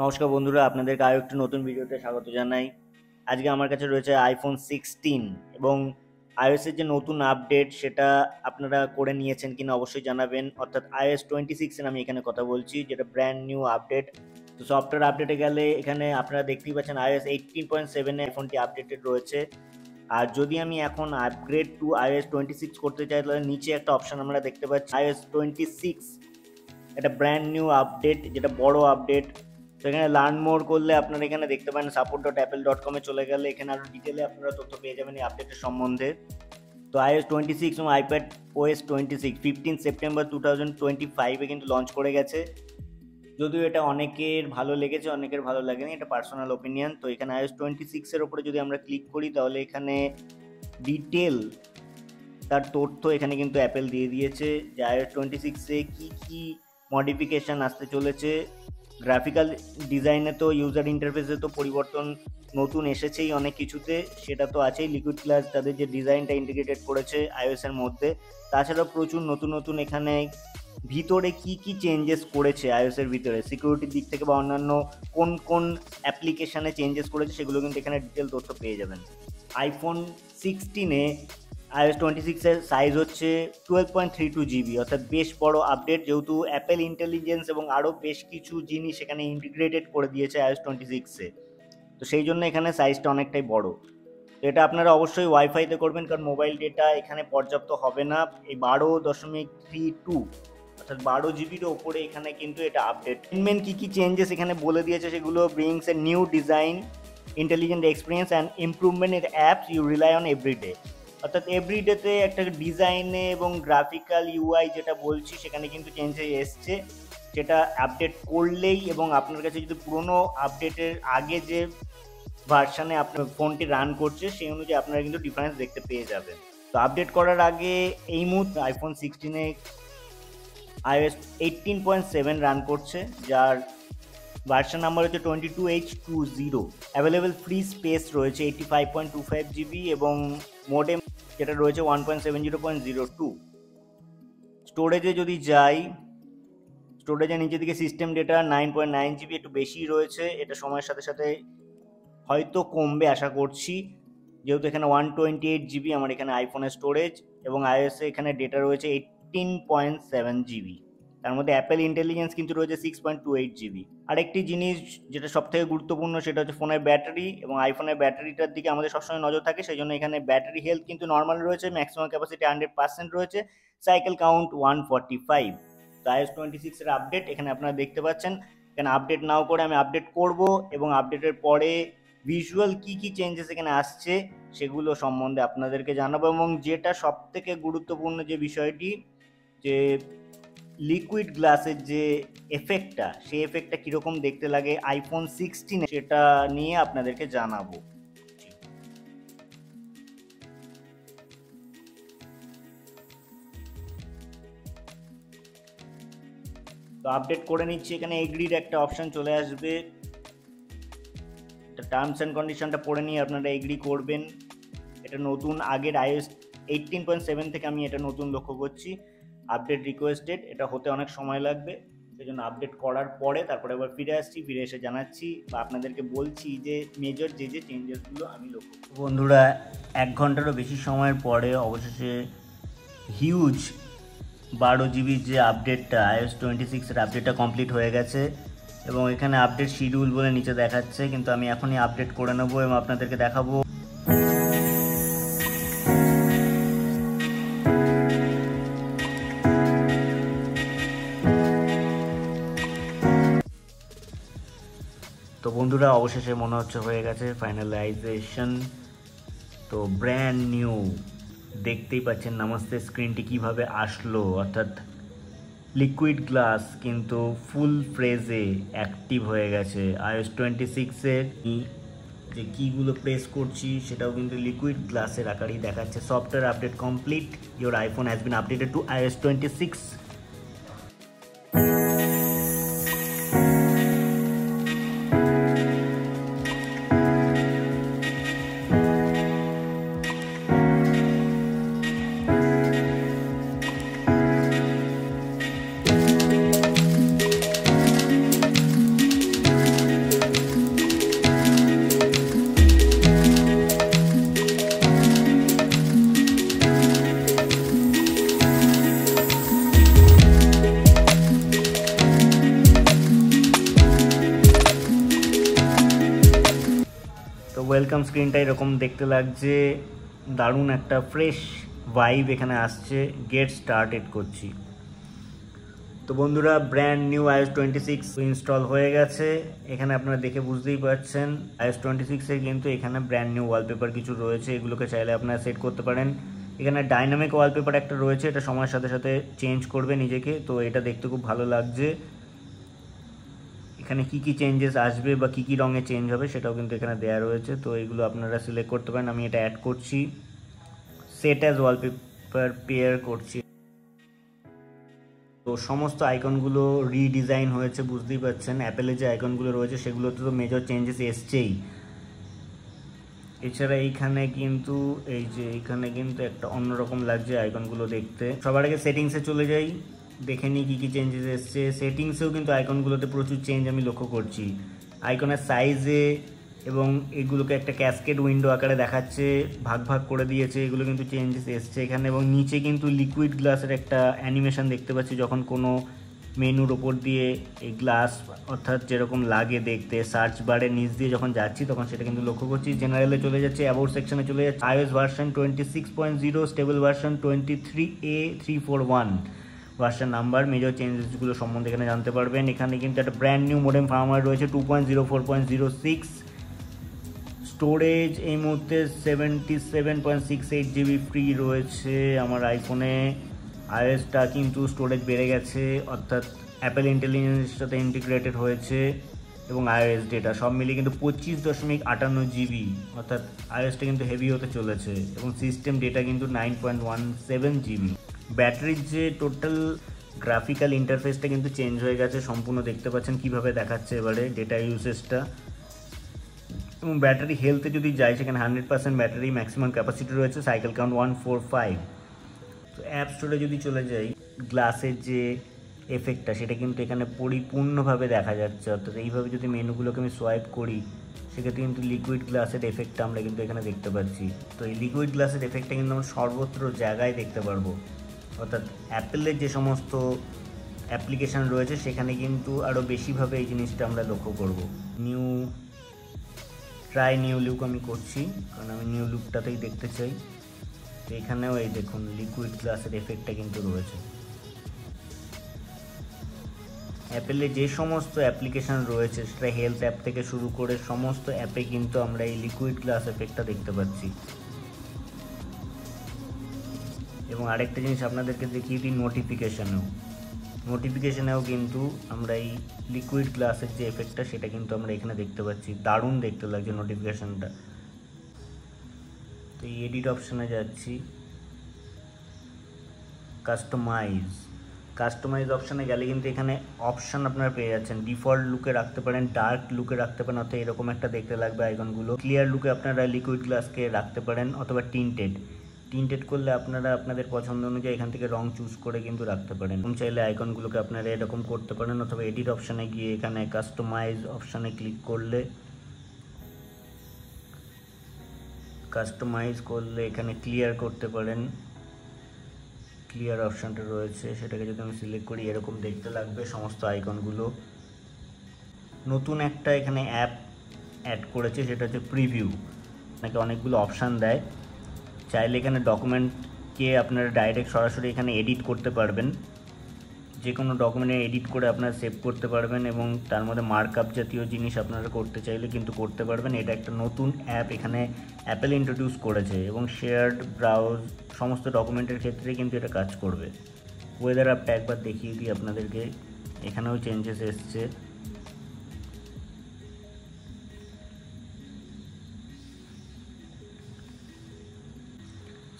নমস্কার বন্ধুরা, আপনাদেরকে আরও একটি নতুন ভিডিওতে স্বাগত জানাই। আজকে আমার কাছে রয়েছে আইফোন 16 এবং আইওএসের যে নতুন আপডেট সেটা আপনারা করে নিয়েছেন কিনা অবশ্যই জানাবেন। অর্থাৎ iOS 26 এর আমি এখানে কথা বলছি, যেটা ব্র্যান্ড নিউ আপডেট। তো সফটওয়্যার আপডেটে গেলে এখানে আপনারা দেখতেই পাচ্ছেন iOS 18.7 এ আইফোনটি আপডেটেড রয়েছে। আর যদি আমি এখন আপগ্রেড টু iOS 26 করতে চাই, তাহলে নিচে একটা অপশন আমরা দেখতে পাচ্ছি iOS 26, এটা ব্র্যান্ড নিউ আপডেট, যেটা বড় আপডেট। তো এখানে লার্ন মোর করলে আপনারা এখানে দেখতে পান support.apple.com এ চলে গেলে এখানে আরও ডিটেলে আপনারা তথ্য পেয়ে যাবেন এই আপডেটের সম্বন্ধে। তো iOS 26 এবং iPad OS 26 15 সেপ্টেম্বর 2025 কিন্তু লঞ্চ করে গেছে। যদিও এটা অনেকের ভালো লেগেছে, অনেকের ভালো লাগেনি, এটা পার্সোনাল ওপিনিয়ন। তো এখানে iOS 26 এর উপরে যদি আমরা ক্লিক করি, তাহলে এখানে ডিটেল তার তথ্য এখানে কিন্তু অ্যাপেল দিয়ে দিয়েছে যে iOS 26 এ কী মডিফিকেশান আসতে চলেছে। গ্রাফিক্যাল ডিজাইনে তো ইউজার ইন্টারফেসে তো পরিবর্তন নতুন এসেছেই অনেক কিছুতে, সেটা তো আছেই। লিকুইড ক্লাস তাদের যে ডিজাইনটা ইন্টিগ্রেটেড করেছে আইওএসের মধ্যে, তাছাড়াও প্রচুর নতুন এখানে ভিতরে কি চেঞ্জেস করেছে আইওএসের ভিতরে, সিকিউরিটির দিক থেকে বা অন্যান্য কোন অ্যাপ্লিকেশানে চেঞ্জেস করেছে, সেগুলো কিন্তু এখানে ডিটেল তথ্য পেয়ে যাবেন। আইফোন 16-এ iOS 26 এর সাইজ হচ্ছে 12.32 GB, অর্থাৎ বেশ বড় আপডেট, যেহেতু অ্যাপেল ইন্টেলিজেন্স এবং আরও বেশ কিছু জিনিস এখানে ইন্টিগ্রেটেড করে দিয়েছে iOS 26-এ। তো সেই জন্য এখানে সাইজটা অনেকটাই বড়। তো এটা আপনারা অবশ্যই ওয়াইফাইতে করবেন, কারণ মোবাইল ডেটা এখানে পর্যাপ্ত হবে না। এই 12.32 অর্থাৎ 12 জিবির ওপরে এখানে কিন্তু এটা আপডেট। মেন কী চেঞ্জেস এখানে বলে দিয়েছে, সেগুলো brings a new design, intelligent experience and improvement in apps you rely on everyday. অর্থাৎ এভরিডেতে একটা ডিজাইনে এবং গ্রাফিক্যাল ইউআই যেটা বলছি, সেখানে কিন্তু চেঞ্জ হয়ে এসছে। সেটা আপডেট করলেই, এবং আপনার কাছে যদি পুরোনো আপডেটের আগে যে ভার্সানে আপনার ফোনটি রান করছে সেই অনুযায়ী আপনারা কিন্তু ডিফারেন্স দেখতে পেয়ে যাবেন। তো আপডেট করার আগে এই মুহূর্তে আইফোন 16-এ iOS 18.7 রান করছে, যার ভার্সন নাম্বার হচ্ছে 22H20। অ্যাভেলেবেল ফ্রি স্পেস রয়েছে 85.25 GB এবং মোডেম যেটা রয়েছে 1.70.02। স্টোরেজে যদি যাই, স্টোরেজের নিচের দিকে সিস্টেম ডেটা 9.9 GB, একটু বেশি রয়েছে। এটা সময়ের সাথে সাথে হয়তো কমবে আশা করছি, যেহেতু এখানে 128 GB আমার এখানে আইফোনের স্টোরেজ, এবং iOS-এ এখানে ডেটা রয়েছে 18.7 GB। তার মধ্যে অ্যাপেল ইন্টেলিজেন্স কিন্তু রয়েছে 6.28 GB। আরেকটি জিনিস যেটা সবথেকে গুরুত্বপূর্ণ, সেটা হচ্ছে ফোনের ব্যাটারি, এবং আইফোনের ব্যাটারিটার দিকে আমাদের সবসময় নজর থাকে। সেই জন্য এখানে ব্যাটারি হেলথ কিন্তু নর্মাল রয়েছে, ম্যাক্সিমাম ক্যাপাসিটি 100% রয়েছে, সাইকেল কাউন্ট 145। তো iOS 26 এর আপডেট এখানে আপনারা দেখতে পাচ্ছেন। এখানে আপডেট নাও করে আমি আপডেট করব, এবং আপডেটের পরে ভিজুয়াল কি চেঞ্জেস এখানে আসছে সেগুলো সম্বন্ধে আপনাদেরকে জানাবো। এবং যেটা সব থেকে গুরুত্বপূর্ণ যে বিষয়টি, যে লিকুইড গ্লাসের যে এফেক্টটা, সেই এফেক্টটা কীরকম দেখতে লাগে আইফোন 16, সেটা নিয়ে আপনাদেরকে জানাবো। তো আপডেট করে নিচ্ছি। এখানে এগ্রির একটা অপশন চলে আসবে, টার্মস অ্যান্ড কন্ডিশনটা পড়ে নিয়ে আপনারা এগ্রি করবেন। এটা নতুন, আগের iOS 18.7 থেকে আমি এটা নতুন লক্ষ্য করছি। আপডেট রিকোয়েস্টেড, এটা হতে অনেক সময় লাগবে, সেই জন্য আপডেট করার পরে তারপরে আবার ফিরে আসছি, ফিরে এসে জানাচ্ছি বা আপনাদেরকে বলছি যে মেজর যে চেঞ্জেসগুলো আমি লক্ষ্য করছি। বন্ধুরা, 1 ঘন্টারও বেশি সময়ের পরে অবশেষে হিউজ 12 জিবির যে আপডেটটা, iOS 26 এর আপডেটটা কমপ্লিট হয়ে গেছে, এবং এখানে আপডেট শিডিউল বলে নিচে দেখাচ্ছে, কিন্তু আমি এখনই আপডেট করে নেবো এবং আপনাদেরকে দেখাবো। তো বন্ধুরা, অবশেষে মনে হচ্ছে হয়ে গেছে ফাইনালাইজেশন। তো ব্র্যান্ড নিউ, দেখতেই পাচ্ছেন নামাস্তে স্ক্রিনটি কিভাবে আসলো, অর্থাৎ লিকুইড গ্লাস কিন্তু ফুল ফ্রেজে অ্যাক্টিভ হয়ে গেছে। iOS 26-এর যে কিগুলো প্রেস করছি সেটাও কিন্তু লিকুইড গ্লাসের আকারেই দেখাচ্ছে। Software update complete, your iPhone has been updated two iOS 26। Welcome স্ক্রিনটা এরকম দেখতে লাগছে, দারুণ একটা ফ্রেশ ভাইব এখানে আসছে। গেট স্টার্টেড করছি। তো বন্ধুরা, ব্র্যান্ড নিউ iOS 26 ইনস্টল হয়ে গেছে। এখানে আপনারা দেখে বুঝতেই পারছেন iOS 26-এ কিন্তু এখানে ব্র্যান্ড নিউ ওয়ালপেপার কিছু রয়েছে, এগুলোকে চাইলে আপনারা সেট করতে পারেন। এখানে ডাইনামিক ওয়ালপেপার একটা রয়েছে, এটা সময়ের সাথে সাথে চেঞ্জ করবে নিজেকে, তো এটা দেখতে খুব ভালো লাগছে। এখানে কি কি চেঞ্জেস আসবে বা কি কি রঙে চেঞ্জ হবে সেটাও কিন্তু এখানে দেওয়া রয়েছে, তো এগুলো আপনারা সিলেক্ট করতে পারেন। আমি এটা অ্যাড করছি, সেট অ্যাজ ওয়ালপেপার পেয়ার করছি। তো সমস্ত আইকনগুলো রিডিজাইন হয়েছে, বুঝতেই পারছেন। অ্যাপেলের যে আইকনগুলো রয়েছে সেগুলোতে তো মেজর চেঞ্জেস এসছেই। এছাড়া এইখানে কিন্তু এইখানে কিন্তু একটা অন্যরকম লাগছে আইকনগুলো দেখতে। সবার আগে সেটিংসে চলে যাই, দেখে নিই কী কী চেঞ্জেস এসছে। সেটিংসেও কিন্তু আইকনগুলোতে প্রচুর চেঞ্জ আমি লক্ষ্য করছি। আইকনের সাইজে এবং এগুলোকে একটা ক্যাসকেড উইন্ডো আকারে দেখাচ্ছে, ভাগ ভাগ করে দিয়েছে, এগুলো কিন্তু চেঞ্জেস এসছে এখানে। এবং নিচে কিন্তু লিকুইড গ্লাসের একটা অ্যানিমেশন দেখতে পাচ্ছি, যখন কোনো মেনুর ওপর দিয়ে এই গ্লাস অর্থাৎ যেরকম লাগে দেখতে, সার্চ বারের নিচ দিয়ে যখন যাচ্ছি তখন সেটা কিন্তু লক্ষ্য করছি। জেনারেলে চলে যাচ্ছে, অ্যাবাউট সেকশনে চলে যাচ্ছে। iOS version 26.0, stable version 23A341 version number. Major চেঞ্জেসগুলো সম্বন্ধে এখানে জানতে পারবেন। এখানে কিন্তু একটা ব্র্যান্ড নিউ মডেম ফার্মওয়্যার রয়েছে 2.04.06। স্টোরেজ এই মুহূর্তে 77.68 GB ফ্রি রয়েছে আমার আইফোনে। iOSটা কিন্তু স্টোরেজ বেড়ে গেছে, অর্থাৎ অ্যাপেল ইন্টেলিজেন্সের সাথে ইন্টিগ্রেটেড হয়েছে। এবং iOS ডেটা সব মিলিয়ে কিন্তু 25.58 GB, অর্থাৎ iOSটা কিন্তু হেভি হতে চলেছে। এবং সিস্টেম ডেটা কিন্তু 9.17 GB। ব্যাটারির যে টোটাল গ্রাফিক্যাল ইন্টারফেসটা কিন্তু চেঞ্জ হয়ে গেছে সম্পূর্ণ, দেখতে পাচ্ছেন কীভাবে দেখাচ্ছে এবারে ডেটা ইউসেজটা। এবং ব্যাটারি হেলথে যদি যাই, সেখানে 100% ব্যাটারি, ম্যাক্সিমাম ক্যাপাসিটি রয়েছে, সাইকেল কাউন্ট 145। তো অ্যাপ স্টোরে যদি চলে যাই, গ্লাসের যে এফেক্টটা সেটা কিন্তু এখানে পরিপূর্ণভাবে দেখা যাচ্ছে। অর্থাৎ এইভাবে যদি মেনুগুলোকে আমি সোয়াইপ করি, সেক্ষেত্রে কিন্তু লিকুইড গ্লাসের এফেক্টটা আমরা কিন্তু এখানে দেখতে পাচ্ছি। তো এই লিকুইড গ্লাসের এফেক্টটা কিন্তু আমরা সর্বত্র জায়গায় দেখতে পারবো। অর্থাৎ অ্যাপেলের যে সমস্ত অ্যাপ্লিকেশান রয়েছে সেখানে কিন্তু আরও বেশিভাবে এই জিনিসটা আমরা লক্ষ্য করব। ট্রাই নিউ লুক আমি করছি, কারণ আমি নিউ লুকটাতেই দেখতে চাই। তো এখানেও এই দেখুন লিকুইড গ্লাসের এফেক্টটা কিন্তু রয়েছে। অ্যাপেলে যে সমস্ত অ্যাপ্লিকেশান রয়েছে, সেটা হেলথ অ্যাপ থেকে শুরু করে সমস্ত অ্যাপে কিন্তু আমরা এই লিকুইড গ্লাস এফেক্টটা দেখতে পাচ্ছি। এবং আরেকটা জিনিস আপনাদেরকে দেখিয়ে দিই, নোটিফিকেশানেও কিন্তু আমরা এই লিকুইড গ্লাসের যে এফেক্টটা সেটা কিন্তু আমরা এখানে দেখতে পাচ্ছি। দারুণ দেখতে লাগছে নোটিফিকেশানটা। তো এই এডিট অপশানে যাচ্ছি, কাস্টমাইজ অপশানে গেলে কিন্তু এখানে অপশান আপনারা পেয়ে যাচ্ছেন। ডিফল্ট লুকে রাখতে পারেন, ডার্ক লুকে রাখতে পারেন, অর্থাৎ এরকম একটা দেখতে লাগবে আইকনগুলো। ক্লিয়ার লুকে আপনারা লিকুইড গ্লাসকে রাখতে পারেন, অথবা টিন্টেড করলে আপনারা আপনাদের পছন্দ অনুযায়ী এখান থেকে রং চুজ করে কিন্তু রাখতে পারেন। চাইলে আইকনগুলোকে আপনারা এরকম করতে পারেন, অথবা এডিট অপশানে গিয়ে এখানে কাস্টমাইজ অপশানে ক্লিক করলে এখানে ক্লিয়ার করতে পারেন। ক্লিয়ার অপশানটা রয়েছে, সেটাকে যদি আমি সিলেক্ট করি এরকম দেখতে লাগবে সমস্ত আইকনগুলো। নতুন একটা এখানে অ্যাপ অ্যাড করেছে, সেটা হচ্ছে প্রিভিউ। আপনাকে অনেকগুলো অপশান দেয়, চাইলে এখানে ডকুমেন্টকে আপনারা ডাইরেক্ট সরাসরি এখানে এডিট করতে পারবেন। যে কোনো ডকুমেন্টে এডিট করে আপনারা সেভ করতে পারবেন, এবং তার মধ্যে মার্কআপ জাতীয় জিনিস আপনারা করতে চাইলে কিন্তু করতে পারবেন। এটা একটা নতুন অ্যাপ এখানে অ্যাপেল ইন্ট্রোডিউস করেছে, এবং শেয়ার্ড ব্রাউজ সমস্ত ডকুমেন্টের ক্ষেত্রে কিন্তু এটা কাজ করবে। ওয়েদার অ্যাপটা একবার দেখিয়ে দিই আপনাদেরকে, এখানেও চেঞ্জেস এসছে।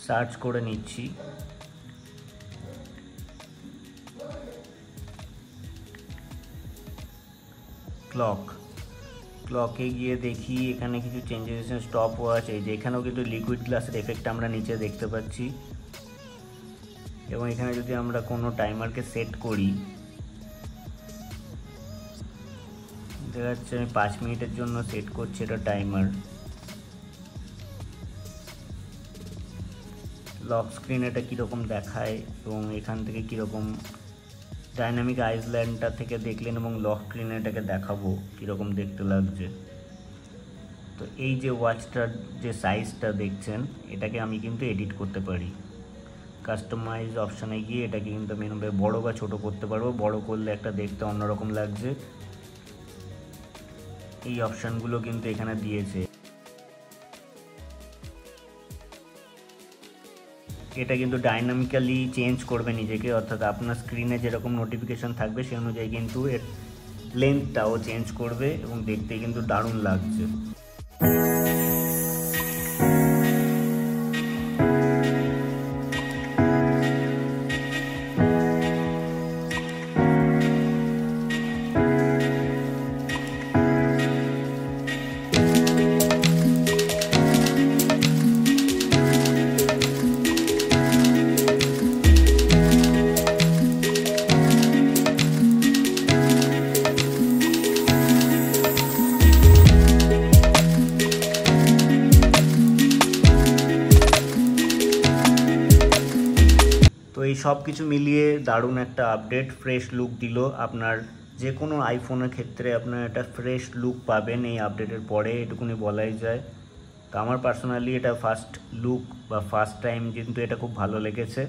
সার্চ করে নিচ্ছি, ক্লকে গিয়ে দেখি এখানে কিছু চেঞ্জেস, স্টপ ওয়াচ, এই যে এখানেও কিন্তু লিকুইড গ্লাসের এফেক্ট আমরা নিচে দেখতে পাচ্ছি। এবং এখানে যদি আমরা কোনো টাইমারকে সেট করি, দেখা যাচ্ছে আমি 5 মিনিটের জন্য সেট করছি এটা টাইমার। লক স্ক্রিন এটা কীরকম দেখায়, এবং এখান থেকে কীরকম ডাইনামিক আইল্যান্ডটা থেকে দেখলেন, এবং লক স্ক্রিনে এটাকে দেখাবো কীরকম দেখতে লাগছে। তো এই যে ওয়াচটার যে সাইজটা দেখছেন, এটাকে আমি কিন্তু এডিট করতে পারি। কাস্টমাইজ অপশানে গিয়ে এটাকে কিন্তু আমি বড়ো বা ছোটো করতে পারবো। বড়ো করলে একটা দেখতে অন্যরকম লাগছে। এই অপশানগুলো কিন্তু এখানে দিয়েছে। এটা কিন্তু ডাইনামিক্যালি চেঞ্জ করবে নিজেকে, অর্থাৎ আপনার স্ক্রিনে যেরকম নোটিফিকেশান থাকবে সেই অনুযায়ী কিন্তু এর লেন্থটাও চেঞ্জ করবে এবং দেখতে কিন্তু দারুণ লাগছে। তো এই সব কিছু মিলিয়ে দারুণ একটা আপডেট, ফ্রেশ লুক দিল। আপনার যে কোনো আইফোনের ক্ষেত্রে আপনার একটা ফ্রেশ লুক পাবেন এই আপডেটের পরে, এটুকুনি বলাই যায়। তো আমার পার্সোনালি এটা ফার্স্ট লুক বা ফার্স্ট টাইম কিন্তু এটা খুব ভালো লেগেছে।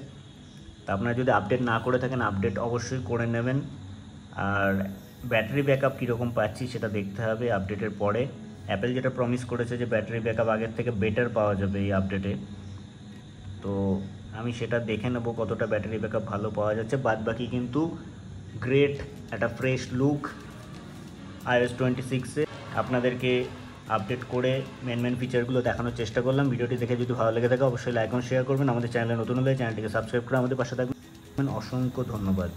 তো আপনারা যদি আপডেট না করে থাকেন, আপডেট অবশ্যই করে নেবেন। আর ব্যাটারি ব্যাকআপ কীরকম পাচ্ছি সেটা দেখতে হবে আপডেটের পরে। অ্যাপেল যেটা প্রমিস করেছে যে ব্যাটারি ব্যাকআপ আগের থেকে বেটার পাওয়া যাবে এই আপডেটে, তো আমি সেটা দেখে নেব কতটা ব্যাটারি ব্যাকআপ ভালো পাওয়া যাচ্ছে। বাদ বাকি কিন্তু গ্রেট একটা ফ্রেশ লুক iOS 26-এ। আপনাদেরকে আপডেট করে মেন ফিচারগুলো দেখানোর চেষ্টা করলাম। ভিডিওটি দেখে যদি ভালো লেগে থাকে অবশ্যই লাইক এবং শেয়ার করবেন। আমাদের চ্যানেলে নতুন হলে চ্যানেলটিকে সাবস্ক্রাইব করে আমাদের পাশে থাকবেন। অসংখ্য ধন্যবাদ।